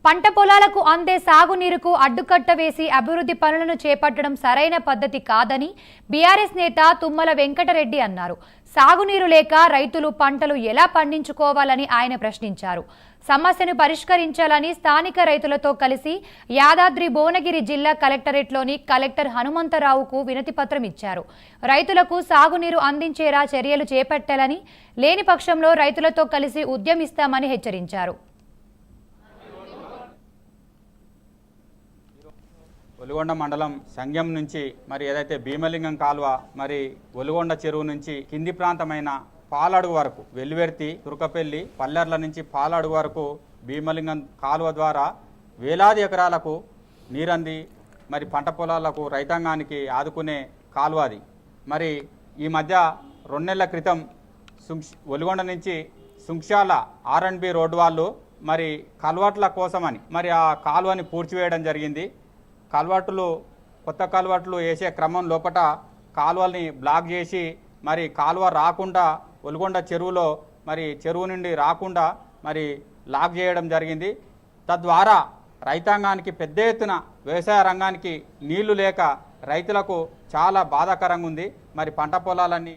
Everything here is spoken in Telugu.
పంట పొలాలకు అందే సాగునీరుకు అడ్డుకట్ట వేసి అభివృద్ధి పనులను చేపట్టడం సరైన పద్ధతి కాదని బీఆర్ఎస్ నేత తుమ్మల వెంకటరెడ్డి అన్నారు. సాగునీరు లేక రైతులు పంటలు ఎలా పండించుకోవాలని ఆయన ప్రశ్నించారు. సమస్యను పరిష్కరించాలని స్థానిక రైతులతో కలిసి యాదాద్రి భువనగిరి జిల్లా కలెక్టరేట్లోని కలెక్టర్ హనుమంతరావుకు వినతి పత్రం ఇచ్చారు. రైతులకు సాగునీరు అందించేలా చర్యలు చేపట్టాలని, లేని పక్షంలో రైతులతో కలిసి ఉద్యమిస్తామని హెచ్చరించారు. ఒలుగొండ మండలం సంగం నుంచి మరి ఏదైతే భీమలింగం కాలువ మరి ఒలుగొండ చెరువు నుంచి కింది ప్రాంతమైన పాలడుగు వరకు వెల్లువెర్తి తుర్కపల్లి పల్లెర్ల నుంచి పాలడుగు వరకు భీమలింగం కాలువ ద్వారా వేలాది ఎకరాలకు నీరంది మరి పంట పొలాలకు రైతాంగానికి ఆదుకునే కాలువ అది. మరి ఈ మధ్య 2 నెలల క్రితం ఒలుగొండ నుంచి సుంక్షాల R&B రోడ్డు వాళ్ళు మరి కల్వర్ట్ల కోసమని మరి ఆ కాలువని పూడ్చివేయడం జరిగింది. కొత్త కాలువట్లు వేసే క్రమం లోపట కాలువల్ని బ్లాక్ చేసి మరి కాలువ రాకుండా ఒలుగొండ చెరువులో మరి చెరువు నుండి రాకుండా మరి లాక్ చేయడం జరిగింది. తద్వారా రైతాంగానికి పెద్ద ఎత్తున వ్యవసాయ రంగానికి నీళ్లు లేక రైతులకు చాలా బాధాకరంగా ఉంది. మరి పంట పొలాలన్నీ